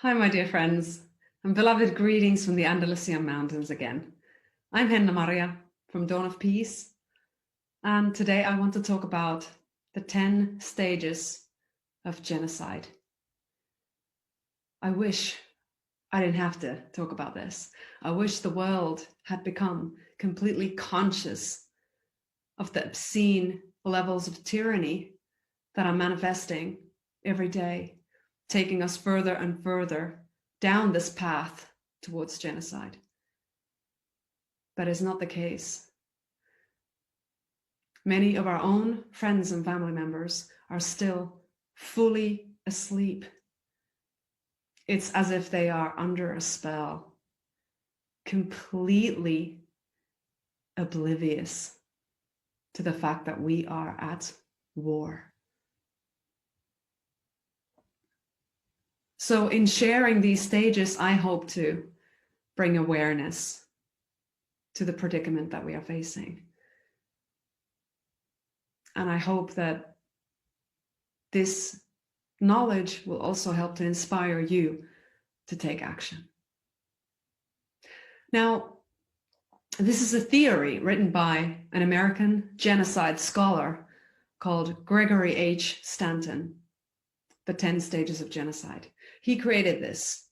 Hi, my dear friends, and beloved greetings from the Andalusian mountains again. I'm Henna Maria from Dawn of Peace, and today I want to talk about the 10 stages of genocide. I wish I didn't have to talk about this. I wish the world had become completely conscious of the obscene levels of tyranny that are manifesting every day, taking us further and further down this path towards genocide. But it's not the case. Many of our own friends and family members are still fully asleep. It's as if they are under a spell, completely oblivious to the fact that we are at war. So in sharing these stages, I hope to bring awareness to the predicament that we are facing. And I hope that this knowledge will also help to inspire you to take action. Now, this is a theory written by an American genocide scholar called Gregory H. Stanton, the 10 Stages of Genocide. He created this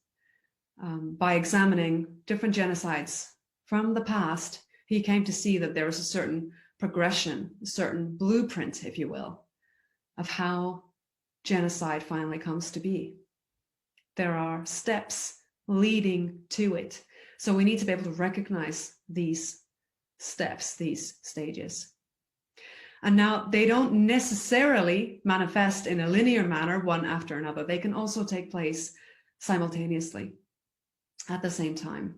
by examining different genocides from the past. He came to see that there was a certain progression, a certain blueprint, if you will, of how genocide finally comes to be. There are steps leading to it. So we need to be able to recognize these steps, these stages. And now they don't necessarily manifest in a linear manner, one after another. They can also take place simultaneously at the same time.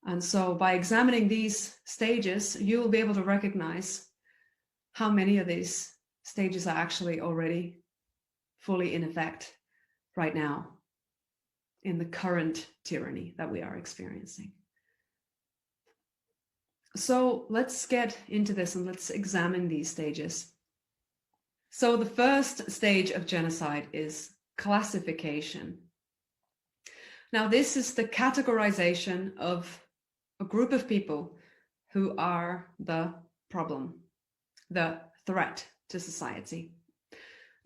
And so by examining these stages, you will be able to recognize how many of these stages are actually already fully in effect right now in the current tyranny that we are experiencing. So let's get into this and let's examine these stages. So the first stage of genocide is classification. Now, this is the categorization of a group of people who are the problem, the threat to society.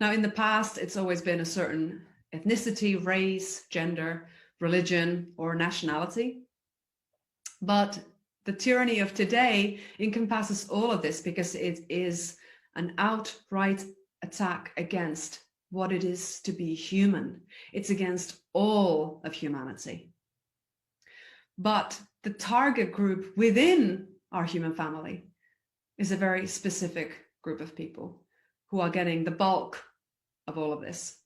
Now, in the past, it's always been a certain ethnicity, race, gender, religion, or nationality. But the tyranny of today encompasses all of this because it is an outright attack against what it is to be human. It's against all of humanity. But the target group within our human family is a very specific group of people who are getting the bulk of all of this.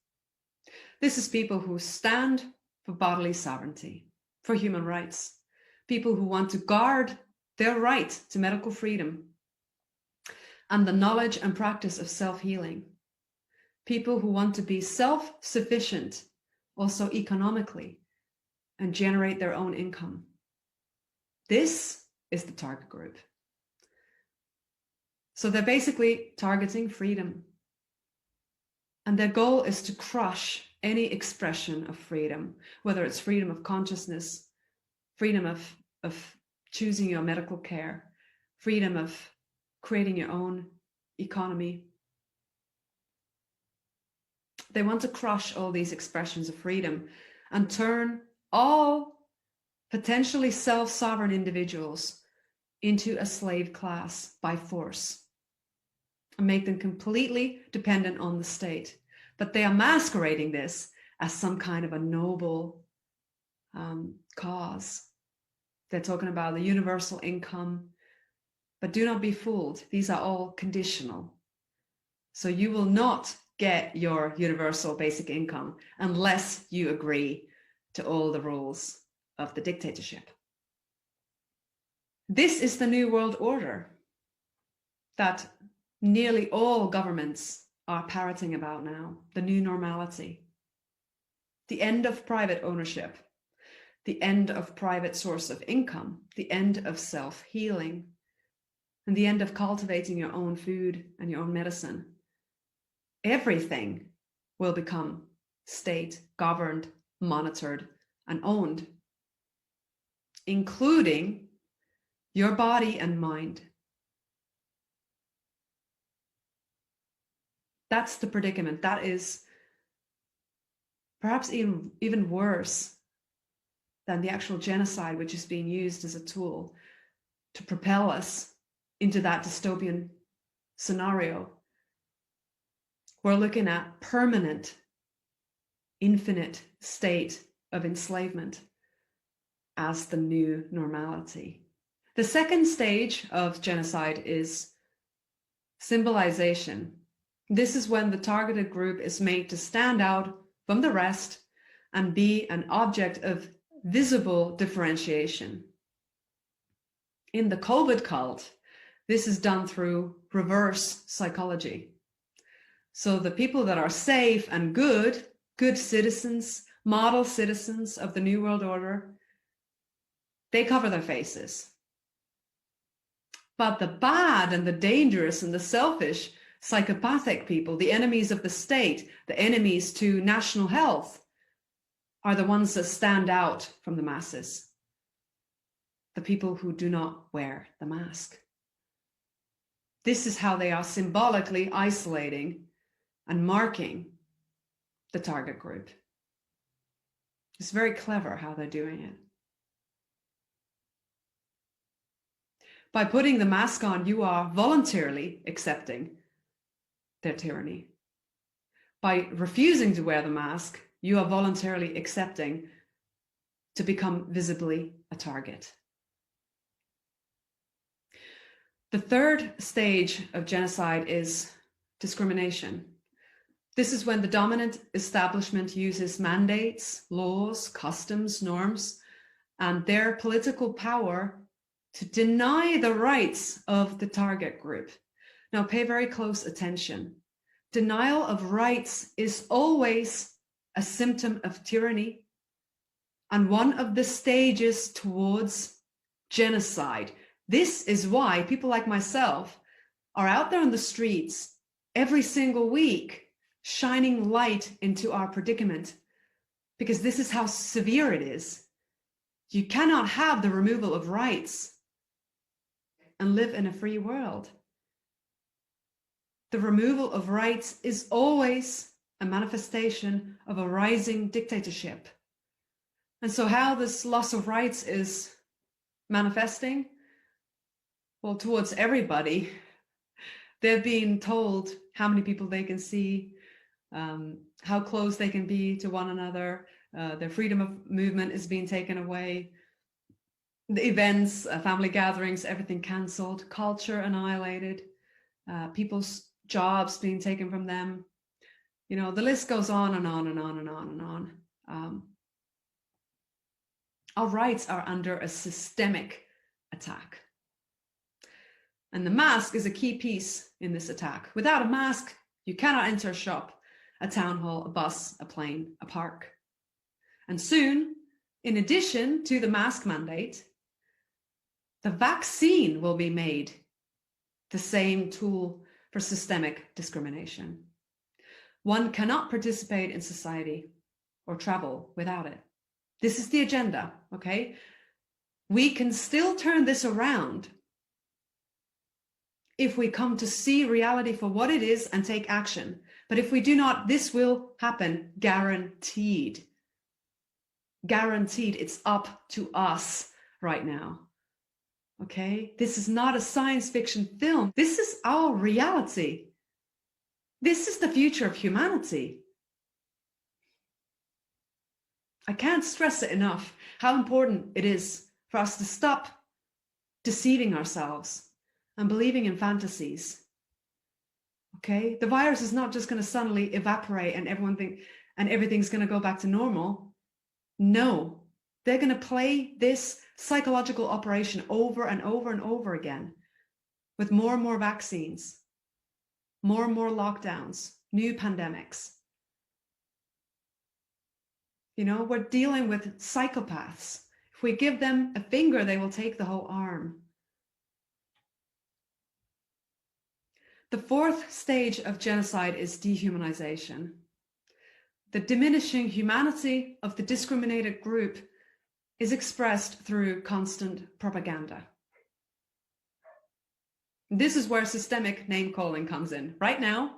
This is people who stand for bodily sovereignty, for human rights, people who want to guard their right to medical freedom and the knowledge and practice of self-healing, people who want to be self-sufficient also economically and generate their own income. This is the target group. So they're basically targeting freedom. And their goal is to crush any expression of freedom, whether it's freedom of consciousness, freedom of choosing your medical care, freedom of creating your own economy. They want to crush all these expressions of freedom and turn all potentially self-sovereign individuals into a slave class by force and make them completely dependent on the state. But they are masquerading this as some kind of a noble cause. They're talking about the universal income, but do not be fooled. These are all conditional. So you will not get your universal basic income unless you agree to all the rules of the dictatorship. This is the new world order that nearly all governments are parroting about now, the new normality. The end of private ownership, the end of private source of income, the end of self-healing, and the end of cultivating your own food and your own medicine. Everything will become state-governed, monitored, and owned, including your body and mind. That's the predicament. That is perhaps even worse than the actual genocide, which is being used as a tool to propel us into that dystopian scenario. We're looking at permanent, infinite state of enslavement as the new normality. The second stage of genocide is symbolization. This is when the targeted group is made to stand out from the rest and be an object of visible differentiation. In the COVID cult, this is done through reverse psychology. So the people that are safe and good citizens, model citizens of the New World Order, they cover their faces. But the bad and the dangerous and the selfish, psychopathic people, the enemies of the state, the enemies to national health, are the ones that stand out from the masses. The people who do not wear the mask. This is how they are symbolically isolating and marking the target group. It's very clever how they're doing it. By putting the mask on, you are voluntarily accepting their tyranny. By refusing to wear the mask, you are voluntarily accepting to become visibly a target. The third stage of genocide is discrimination. This is when the dominant establishment uses mandates, laws, customs, norms, and their political power to deny the rights of the target group. Now, pay very close attention. Denial of rights is always a symptom of tyranny and one of the stages towards genocide. This is why people like myself are out there on the streets every single week, shining light into our predicament, because this is how severe it is. You cannot have the removal of rights and live in a free world. The removal of rights is always a manifestation of a rising dictatorship. And so how this loss of rights is manifesting? Well, towards everybody. They're being told how many people they can see, how close they can be to one another. Their freedom of movement is being taken away. The events, family gatherings, everything cancelled, culture annihilated, people's jobs being taken from them. You know, the list goes on and on and on and on and on. Our rights are under a systemic attack. And the mask is a key piece in this attack. Without a mask, you cannot enter a shop, a town hall, a bus, a plane, a park. And soon, in addition to the mask mandate, the vaccine will be made the same tool for systemic discrimination. One cannot participate in society or travel without it. This is the agenda, okay? We can still turn this around if we come to see reality for what it is and take action. But if we do not, this will happen, guaranteed. Guaranteed. It's up to us right now. Okay? This is not a science fiction film. This is our reality. This is the future of humanity. I can't stress it enough how important it is for us to stop deceiving ourselves and believing in fantasies. Okay? The virus is not just going to suddenly evaporate and everything's going to go back to normal. No. They're going to play this psychological operation over and over and over again with more and more vaccines, more and more lockdowns, new pandemics. You know, we're dealing with psychopaths. If we give them a finger, they will take the whole arm. The fourth stage of genocide is dehumanization. the diminishing humanity of the discriminated group is expressed through constant propaganda. This is where systemic name-calling comes in. Right now,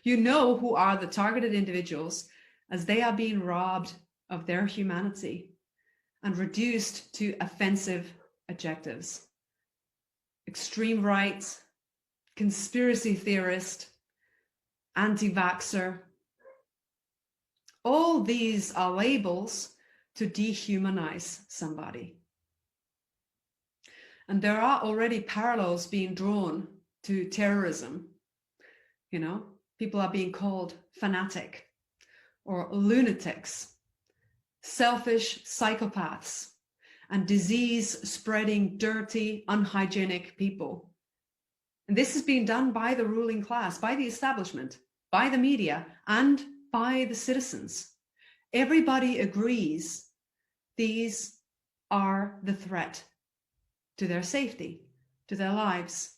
you know who are the targeted individuals as they are being robbed of their humanity and reduced to offensive adjectives. Extreme right, conspiracy theorist, anti-vaxxer. All these are labels to dehumanize somebody. And there are already parallels being drawn to terrorism. You know, people are being called fanatic or lunatics, selfish psychopaths, and disease-spreading, dirty, unhygienic people. And this is being done by the ruling class, by the establishment, by the media, and by the citizens. Everybody agrees these are the threat to their safety, to their lives.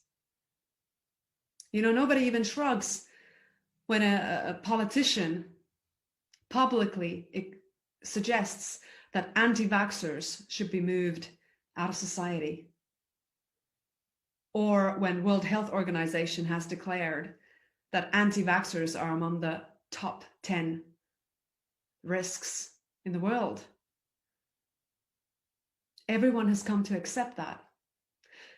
You know, nobody even shrugs when a politician publicly suggests that anti-vaxxers should be moved out of society. Or when World Health Organization has declared that anti-vaxxers are among the top 10 risks in the world. Everyone has come to accept that.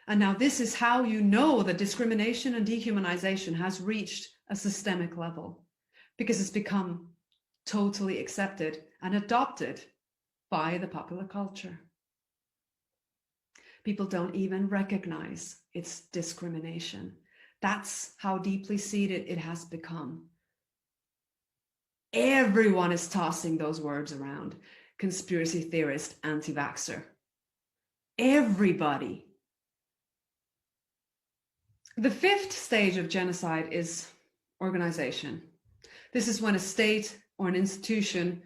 And now this is how you know that discrimination and dehumanization has reached a systemic level, because it's become totally accepted and adopted by the popular culture. People don't even recognize its discrimination. That's how deeply seated it has become. Everyone is tossing those words around. Conspiracy theorist, anti-vaxxer. Everybody. The fifth stage of genocide is organization. This is when a state or an institution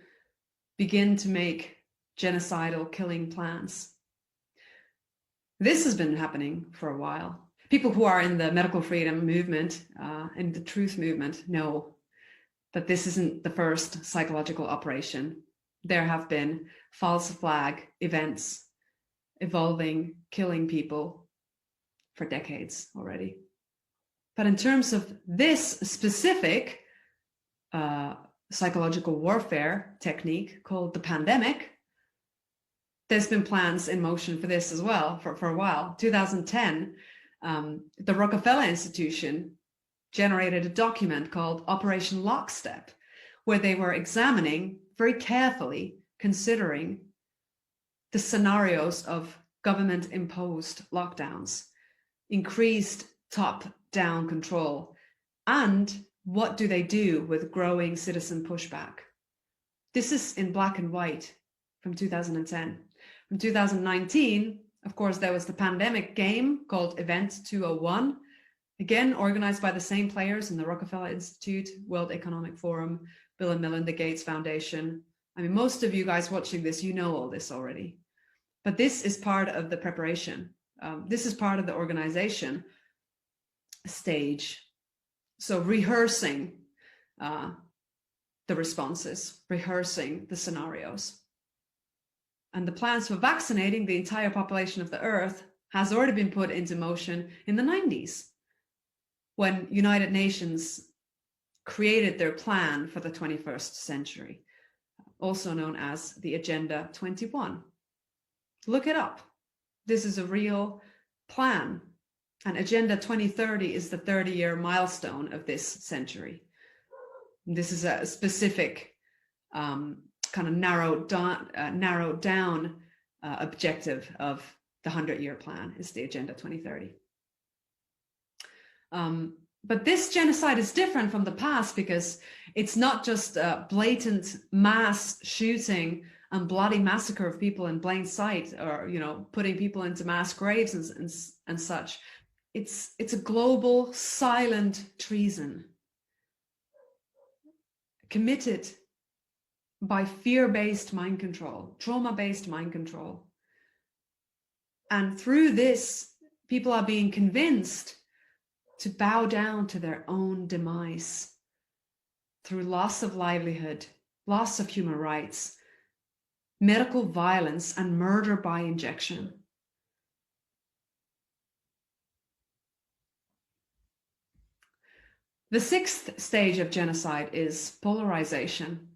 begin to make genocidal killing plans. This has been happening for a while. People who are in the medical freedom movement, in the truth movement, know that this isn't the first psychological operation. There have been false flag events involving killing people for decades already. But in terms of this specific psychological warfare technique called the pandemic, there's been plans in motion for this as well for a while. 2010, the Rockefeller Institution generated a document called Operation Lockstep, where they were examining very carefully, considering the scenarios of government-imposed lockdowns, increased top-down control, and what do they do with growing citizen pushback. This is in black and white from 2010. From 2019, of course, there was the pandemic game called Event 201, again organized by the same players in the Rockefeller Institute, World Economic Forum, Bill and Melinda Gates Foundation. I mean, most of you guys watching this, you know all this already. But this is part of the preparation. This is part of the organization stage. So rehearsing the responses, rehearsing the scenarios. And the plans for vaccinating the entire population of the Earth has already been put into motion in the 90s, when United Nations created their plan for the 21st century, also known as the Agenda 21. Look it up. This is a real plan. And Agenda 2030 is the 30-year milestone of this century. This is a specific kind of narrowed down objective of the 100-year plan, is the Agenda 2030. But this genocide is different from the past because it's not just a blatant mass shooting and bloody massacre of people in plain sight, or, you know, putting people into mass graves and such. It's a global silent treason committed by fear-based mind control, trauma-based mind control. And through this, people are being convinced to bow down to their own demise through loss of livelihood, loss of human rights, medical violence, and murder by injection. The sixth stage of genocide is polarization.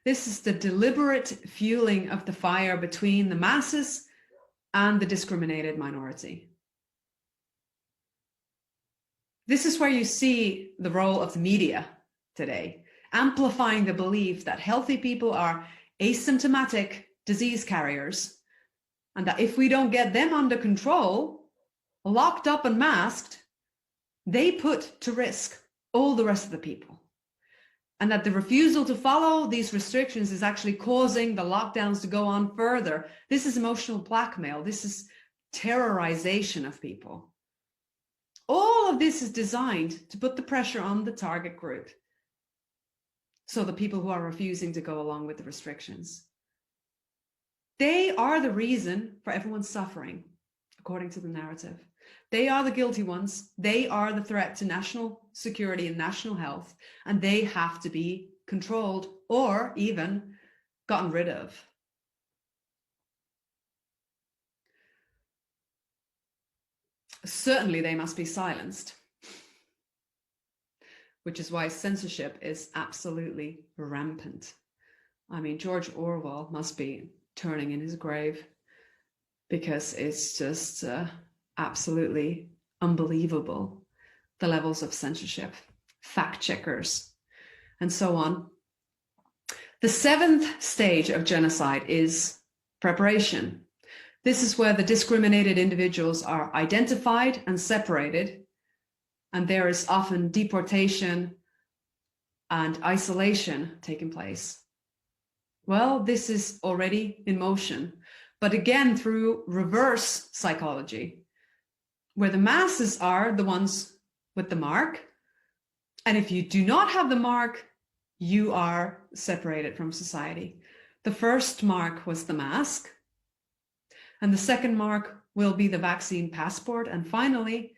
This is the deliberate fueling of the fire between the masses and the discriminated minority. This is where you see the role of the media today, amplifying the belief that healthy people are asymptomatic disease carriers, and that if we don't get them under control, locked up and masked, they put to risk all the rest of the people. And that the refusal to follow these restrictions is actually causing the lockdowns to go on further. This is emotional blackmail. This is terrorization of people. All of this is designed to put the pressure on the target group. So the people who are refusing to go along with the restrictions. They are the reason for everyone's suffering, according to the narrative. They are the guilty ones. They are the threat to national security and national health, and they have to be controlled or even gotten rid of. Certainly, they must be silenced, which is why censorship is absolutely rampant. I mean, George Orwell must be turning in his grave, because it's just absolutely unbelievable, the levels of censorship, fact checkers, and so on. The seventh stage of genocide is preparation. This is where the discriminated individuals are identified and separated, and there is often deportation and isolation taking place. Well, this is already in motion, but again through reverse psychology, where the masses are the ones with the mark, and if you do not have the mark, you are separated from society. The first mark was the mask, and the second mark will be the vaccine passport, and finally,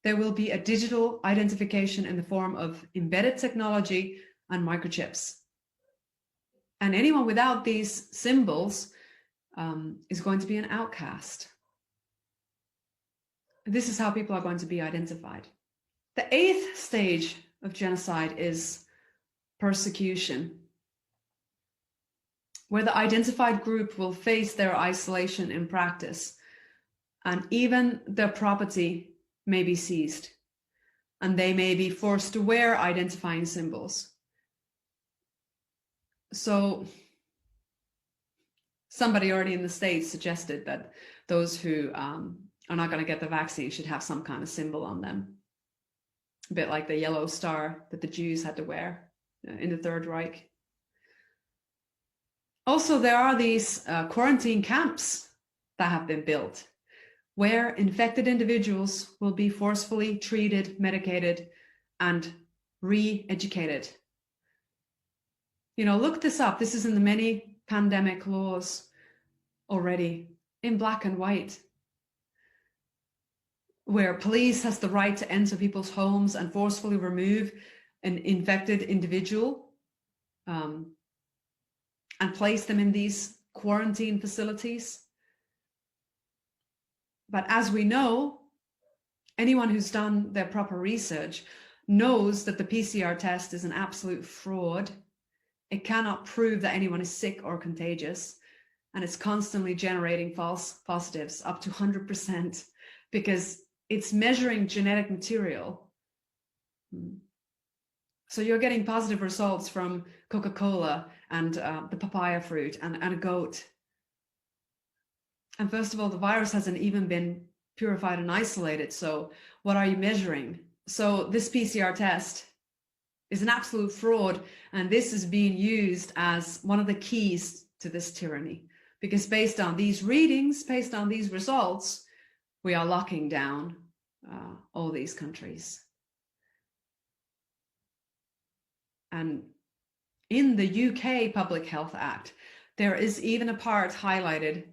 there will be a digital identification in the form of embedded technology and microchips. And anyone without these symbols is going to be an outcast. This is how people are going to be identified. The eighth stage of genocide is persecution, where the identified group will face their isolation in practice, and even their property may be seized, and they may be forced to wear identifying symbols. So somebody already in the States suggested that those who are not going to get the vaccine should have some kind of symbol on them, a bit like the yellow star that the Jews had to wear in the Third Reich. Also, there are these quarantine camps that have been built, where infected individuals will be forcefully treated, medicated, and re-educated. You know, look this up. This is in the many pandemic laws already, in black and white, where police has the right to enter people's homes and forcefully remove an infected individual and place them in these quarantine facilities. But as we know, anyone who's done their proper research knows that the PCR test is an absolute fraud. It cannot prove that anyone is sick or contagious, and it's constantly generating false positives up to 100% because it's measuring genetic material. So you're getting positive results from Coca-Cola and the papaya fruit and a goat. And first of all, the virus hasn't even been purified and isolated. So what are you measuring? So this PCR test is an absolute fraud. And this is being used as one of the keys to this tyranny. Because based on these readings, based on these results, we are locking down all these countries. And in the UK Public Health Act, there is even a part highlighted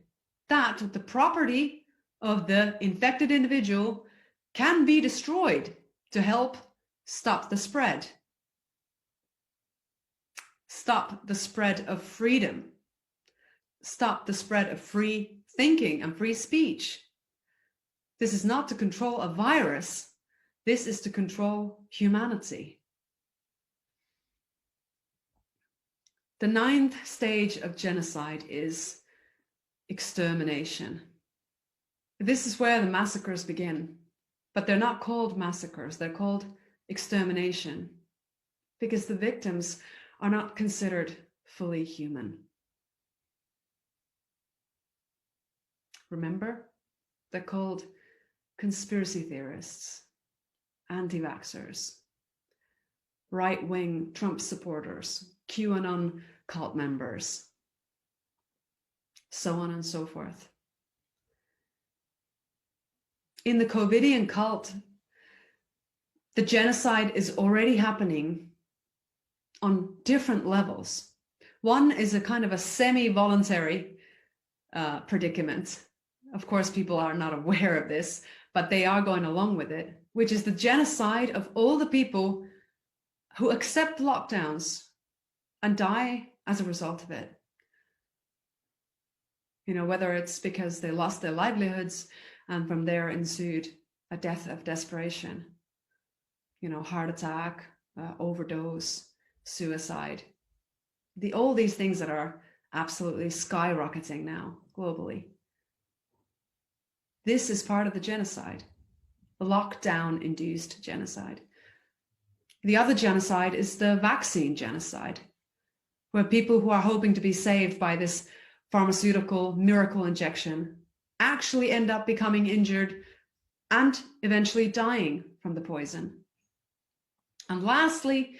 that the property of the infected individual can be destroyed to help stop the spread. stop the spread of freedom, stop the spread of free thinking and free speech. This is not to control a virus. This is to control humanity. The 9th stage of genocide is extermination. This is where the massacres begin, but they're not called massacres. They're called extermination because the victims are not considered fully human. Remember, they're called conspiracy theorists, anti-vaxxers, right-wing Trump supporters, QAnon cult members, so on and so forth. In the COVIDian cult, the genocide is already happening on different levels. One is a kind of a semi-voluntary predicament. Of course, people are not aware of this, but they are going along with it, which is the genocide of all the people who accept lockdowns and die as a result of it. You know, whether it's because they lost their livelihoods and from there ensued a death of desperation, you know, heart attack, overdose, suicide, all these things that are absolutely skyrocketing now globally. This is part of the genocide, the lockdown-induced genocide. The other genocide is the vaccine genocide, where people who are hoping to be saved by this pharmaceutical miracle injection actually end up becoming injured and eventually dying from the poison. And lastly,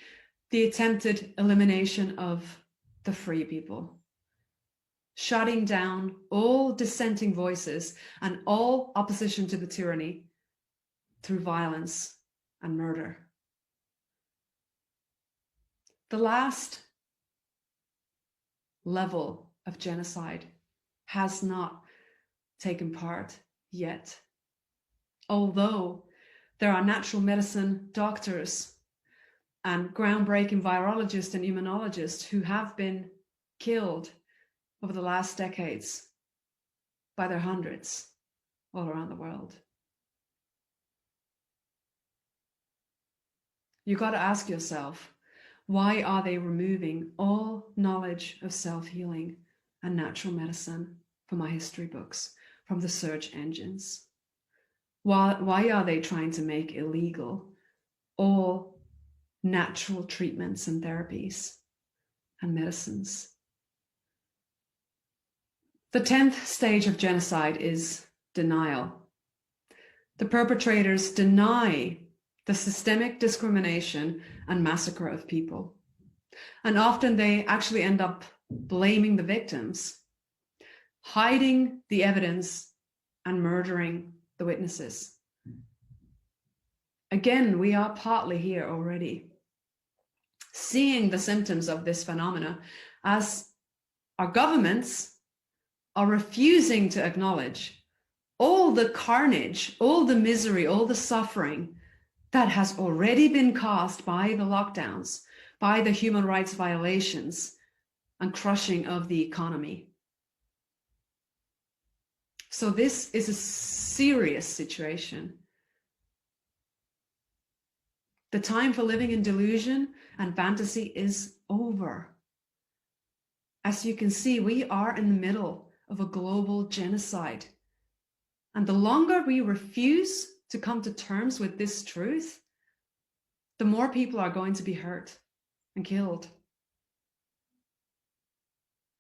the attempted elimination of the free people, shutting down all dissenting voices and all opposition to the tyranny through violence and murder. The last level of genocide has not taken part yet, although there are natural medicine doctors and groundbreaking virologists and immunologists who have been killed over the last decades by their hundreds all around the world. You've got to ask yourself, why are they removing all knowledge of self-healing and natural medicine from our history books, from the search engines? Why are they trying to make illegal all natural treatments and therapies and medicines? The 10th stage of genocide is denial. The perpetrators deny the systemic discrimination and massacre of people. And often they actually end up blaming the victims, hiding the evidence and murdering the witnesses. Again, we are partly here already, seeing the symptoms of this phenomena as our governments are refusing to acknowledge all the carnage, all the misery, all the suffering that has already been caused by the lockdowns, by the human rights violations and crushing of the economy. So this is a serious situation. The time for living in delusion and fantasy is over. As you can see, we are in the middle of a global genocide. And the longer we refuse to come to terms with this truth, the more people are going to be hurt and killed.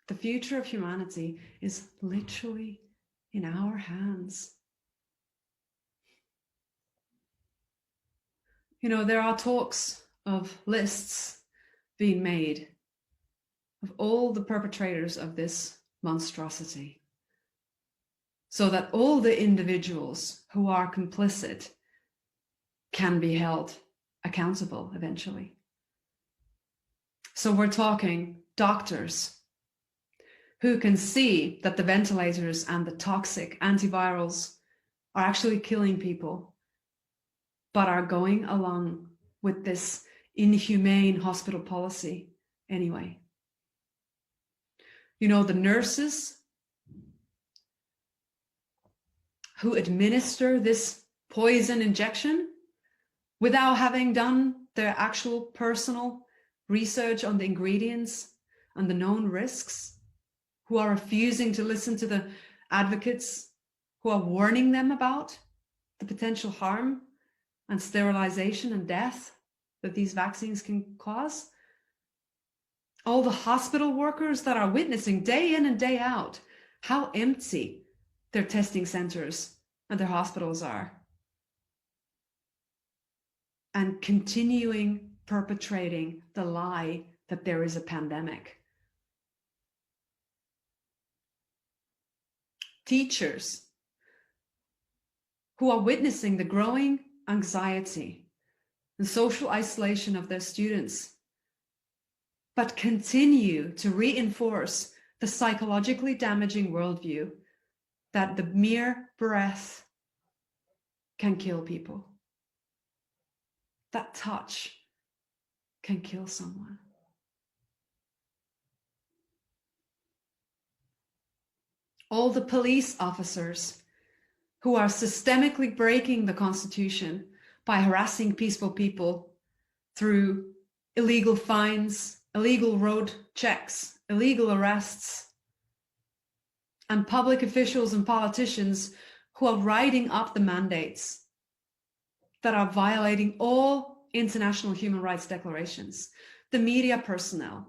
The future of humanity is literally in our hands. You know, there are talks of lists being made of all the perpetrators of this monstrosity, so that all the individuals who are complicit can be held accountable eventually. So we're talking doctors who can see that the ventilators and the toxic antivirals are actually killing people, but are going along with this inhumane hospital policy anyway. You know, the nurses who administer this poison injection without having done their actual personal research on the ingredients and the known risks, who are refusing to listen to the advocates who are warning them about the potential harm and sterilization and death that these vaccines can cause. All the hospital workers that are witnessing day in and day out how empty their testing centers and their hospitals are, and continuing perpetrating the lie that there is a pandemic. Teachers who are witnessing the growing anxiety and social isolation of their students, but continue to reinforce the psychologically damaging worldview that the mere breath can kill people. That touch can kill someone. All the police officers who are systemically breaking the Constitution by harassing peaceful people through illegal fines, illegal road checks, illegal arrests, and public officials and politicians who are writing up the mandates that are violating all international human rights declarations, the media personnel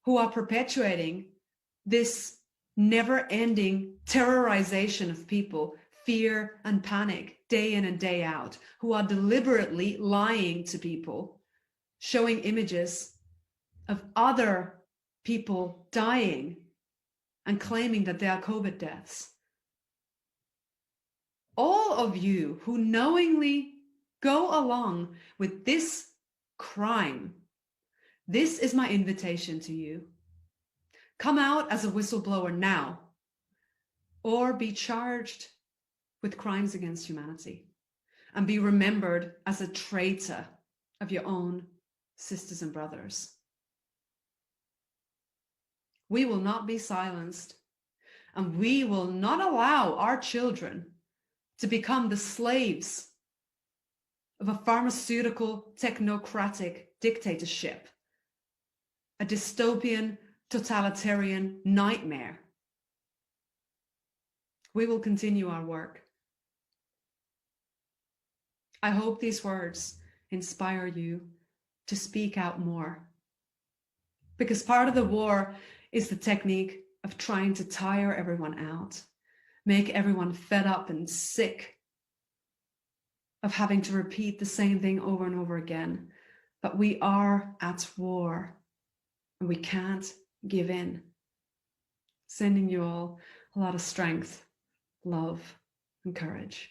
who are perpetuating this never-ending terrorization of people, fear and panic, day in and day out, who are deliberately lying to people, showing images of other people dying and claiming that they are COVID deaths. All of you who knowingly go along with this crime, this is my invitation to you. Come out as a whistleblower now, or be charged with crimes against humanity and be remembered as a traitor of your own sisters and brothers. We will not be silenced, and we will not allow our children to become the slaves of a pharmaceutical technocratic dictatorship, a dystopian totalitarian nightmare. We will continue our work. I hope these words inspire you to speak out more, because part of the war is the technique of trying to tire everyone out, make everyone fed up and sick of having to repeat the same thing over and over again. But we are at war and we can't give in. Sending you all a lot of strength, love, and courage.